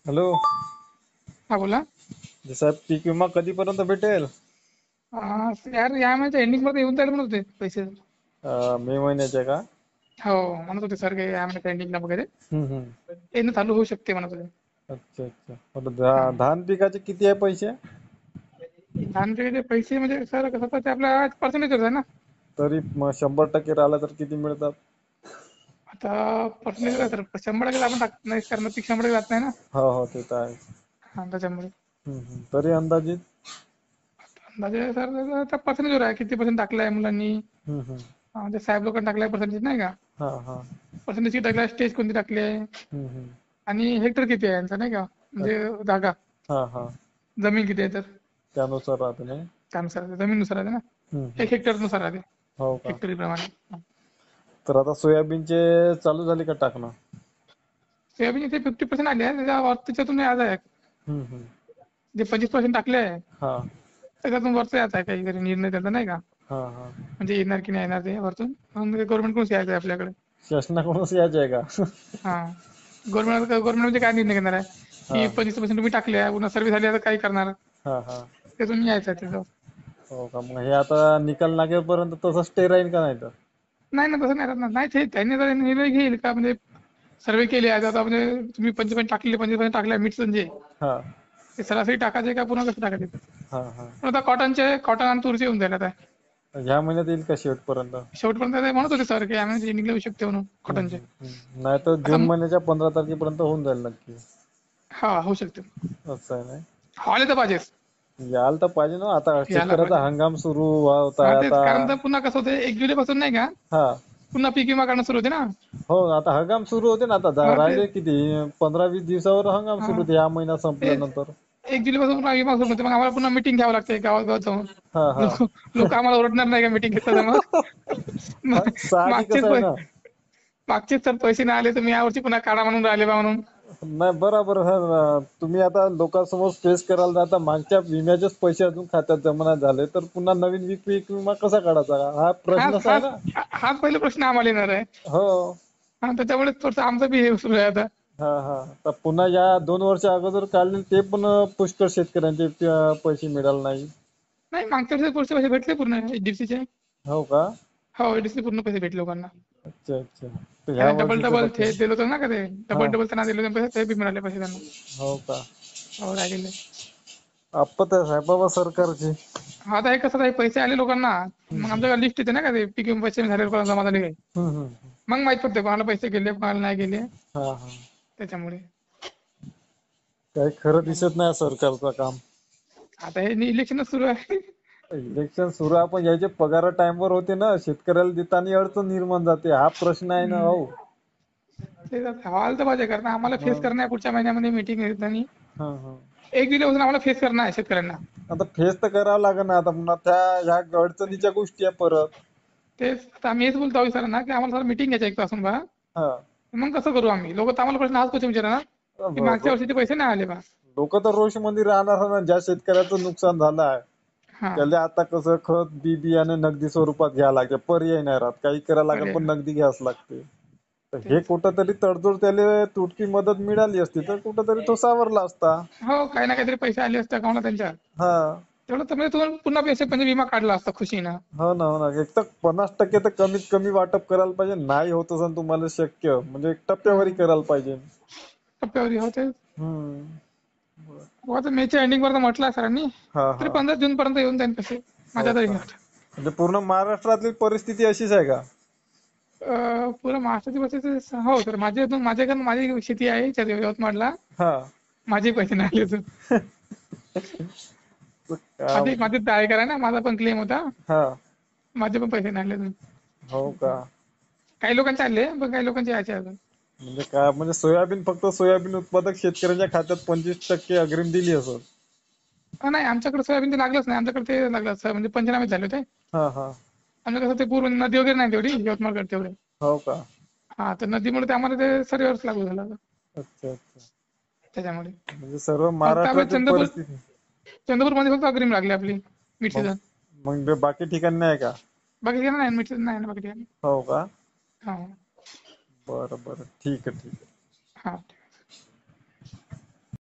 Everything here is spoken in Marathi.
हॅलो. हा बोला. साहेब, पीक विमा कधीपर्यंत भेटेल? यार या महिन्याच्या एंडिंग मध्ये येऊन जाईल म्हणत होते पैसे. मे महिन्याचे का? हो म्हणत होते सर काही या महिन्याच्या एंडिंगला वगैरे हम्म. येणं चालू होऊ शकते म्हणत होते. अच्छा अच्छा. आता हा. धान पिकाचे किती आहे पैसे? धान पिकाचे पैसे म्हणजे सर कसं तर ते आपल्या पर्सेंटेजवर आहे ना. तरी मग 100% राहिलं तर किती मिळतात? आता पर्सेंटेज काय सर 100% आपण टाकत नाही कारण पीक 100% जात नाही ना. हो हो, ते तर आहे. हा त्याच्यामुळे तरी अंदाजित? अंदाजे सर त्या पर्सेंटेजवर आहे किती पर्सेंट टाकलाय मुलांनी. हम्म. ते साहेब लोकांनी टाकलाय पर्सेंटेज नाही का. हा हा. पर्सेंटेज किती टाकलाय, स्टेज कोणती टाकली आहे हम्म. आणि हेक्टर किती आहे यांचा नाही का, म्हणजे जागा हा हा. जमीन किती आहे तर त्यानुसार राहते नाही? त्यानुसार जमीनुसार आहे ना. हम्म. 1 हेक्टर नुसार आहे ते, हो का? हेक्टरी प्रमाणे. तर आता सोयाबीनचे चालू झाले का टाकणं? सोयाबीन ते 50% आले आहे, त्याच्यातून आज आहे हम्म. जे 25% टाकले आहे हा त्याच्यातून वरचं यायचं आहे काही निर्णय त्याचा नाही का, हा हा. म्हणजे येणार की नाही येणार ते वरतून गव्हर्नमेंट कडून यायचं आहे आपल्याकडे. शासनाकडूनच यायचे आहे का? हा. गव्हर्नमेंट म्हणजे काय निर्णय घेणार आहे हा की 25% तुम्ही टाकले, पुन्हा सर्व्हिस झाली तर काय करणार, हा हा. त्यातून यायचं आहे त्याचं. हो का? मग हे आता निकाल लागेपर्यंत तसंच स्टे राहील का नाही तर? नाही ना, तसं नाही राहणार. नाही ते त्यांनी जर निर्णय घेईल का म्हणजे सर्वे केले आता म्हणजे तुम्ही 25% टाकले, 25% टाकल्या मिक्स म्हणजे हा ते सरासरी टाकायचे का पुन्हा कसं टाकायचे? हा हा. पण आता कॉटन आणि तुरचे येऊन जाईल आता. ह्या महिन्यात येईल का शेवटपर्यंत? शेवटपर्यंत ते म्हणत होते सर की आम्ही एंडिंगला येऊ शकते म्हणून कॉटनचे. नाही तर आता जून महिन्याच्या 15 तारखेपर्यंत होऊन जाईल नक्की. हा होऊ शकते. असं आहे नाही? व्हायला तर पाहिजेच. यायला तर पाहिजे ना, आता यायला शेतकऱ्याचा पाहिजे. हंगाम सुरू होत हा आहे तेच आता. कारण तर पुन्हा कसं होते 1 जुलैपासून नाही का हा. पुन्हा पीक विमा काढणं सुरू होते ना. हो, आता हंगाम सुरू होते ना. आता हा तेच. राहिले किती 15-20 दिवसावर हंगाम हा सुरू होते या महिना तेच संपल्यानंतर. 1 जुलैपासून पुन्हा विमा सुरू होते. मग आम्हाला पुन्हा मिटिंग घ्यावं लागते गावात जाऊन. हा हा. लोक आम्हाला ओरडणार नाही का मिटिंग घेतलं तर मग. साहजिकच मागचेच आहे ना. मागचेच तर पैसे नाही आले, तुम्ही यावर्षी पुन्हा काढा म्हणून राहिले बा म्हणून. नाही बरोबर आहे. तुम्ही आता लोकांसमोर फेस करायला जाता, मागच्या विम्याचेच पैसे अजून खात्यात जमा नाही झाले तर पुन्हा नवीन पीक विमा कसा काढायचा? हा हाच प्रश्नच आहे हाच ना. हाच पहिला प्रश्न आम्हाला येणार आहे. हो. त्याच्यामुळे थोडंसं आमचं बी हे सुरू आहे आता. हा हा. तर पुन्हा या 2 वर्ष अगोदर काढले ते पण पुष्कळ शेतकऱ्यांचे पैसे मिळाले नाही. नाही मागच्या वर्षी पुढचे पैसे भेटले पूर्ण एचडीएफसीचे. हो का? हो एचडीएफसी पूर्ण पैसे भेटले लोकांना. अच्छा अच्छा. तर ह्या आणि डबल वर्षीच डबल बाकी ते आहे. दिलं होतं ना का ते हा. डबल त्यांना दिले होते पैसे, ते बी मिळाले पैसे त्यांना. हो का? हो राहिलेले. आपत आहे बाबा सरकारची. आता हे कसं पैसे आले लोकांना, मग आमच्या लिस्ट येते ना का ते पीक विमा पैसे झाले लोकांना जमा झाले काय. हम्म. मग माहित पडते कोणाला पैसे गेले कोणाला नाही गेले हा हा. त्याच्यामुळे. काही खरं दिसत नाही सरकारचं काम. आता हे इलेक्शनच सुरू आहे. इलेक्शन सुरू आहे पण याचे पगार टाइमवर होते ना, शेतकऱ्याला देताना अडचण निर्माण जाते. हा प्रश्न आहे ना भाऊ. ते व्हायला तर पाहिजे, कारण आम्हाला फेस मग करणं आहे पुढच्या महिन्यामध्ये मीटिंग घेताना. हा हा. 1 जुलैपासून आम्हाला फेस करणं आहे शेतकऱ्यांना. आता फेस तर करावं लागेल ना, आता पुन्हा त्या ह्या अडचणीच्या गोष्टी आहे परत. तेच आता आम्ही हेच बोलतो सरांना की आम्हाला सर मीटिंग घ्यायची 1 तासून बा. हा. मग कसं करू आम्ही? लोक तर आम्हाला प्रश्न हाच क्वेश्चन विचारणार की मागच्या वर्षीचे पैसे नाही आले बा. लोक तर रोष मध्ये राहणार ना, ज्या शेतकऱ्याचं नुकसान झालं आहे हा त्याला आता कसं खत बियाणे नगदी स्वरूपात घ्यावं लागते, पर्याय नाही राहत. काही करायला लागेल पर्याय पण नगदी घ्यावंच लागते. तर हे तेच. कुठंतरी तडजोड त्याला तुटकी मदत मिळाली असती तर कुठंतरी तो सावरला असता. हो काही ना काहीतरी पैसे आले असते अकाउंटला त्यांच्या. हा. तेवढं तर म्हणजे तुम्हाला पुन्हा पैसे म्हणजे विमा काढला असता खुशीनं. हो ना हो ना. एक तर 50% तर कमीत कमी वाटप करायला पाहिजे. नाही होत असेल तुम्हाला शक्य म्हणजे टप्प्यावारी करायला पाहिजे. टप्प्यावर होते. हम्म. आता मेच्या एंडिंग वर म्हटलं सरांनी, हा तरी हा. 15 जून पर्यंत येऊन जाईल पैसे हो माझ्या तरी. का? म्हणजे पूर्ण महाराष्ट्रातली परिस्थिती अशीच आहे का? पुरा महाराष्ट्राची परिस्थिती हो तर माझी शेती आहे यवतमाळला. हा. माझे पैसे नाही आले अजून. माझी तयारी करा ना, माझा पण क्लेम होता. हा. माझे पण पैसे नाही आले अजून. हो का? काही लोकांचे आले पण काही लोकांचे यायचे अजून. म्हणजे काय म्हणजे फक्त सोयाबीन उत्पादक शेतकऱ्यांच्या खात्यात 25% अग्रिम दिली असं. नाही आमच्याकडे सोयाबीन ते लागलंच नाही. आमच्याकडे ते लागलं म्हणजे पंचनामे झाले होते. हा हा. आमच्या कसं ते पूर्ण नदी वगैरे नाही तेवढी यवतमाळकडे तेवढे. हो का? हा तर नदीमुळे ते आम्हाला ते सर्वेवरच लागू झालं अच्छा अच्छा. त्याच्यामुळे. म्हणजे सर्व फक्त आपल्या महाराष्ट्रातील परिस्थिती. चंद्रपूरमध्ये फक्त अग्रिम लागली आपली मिड मग सीझन. मग बाकी ठिकाणी नाही का? बाकी ठिकाणी नाही, मिड सीझन नाही ना बाकी ठिकाणी. हो का? हा. बरं बरं ठीक आहे ठीक आहे. हा.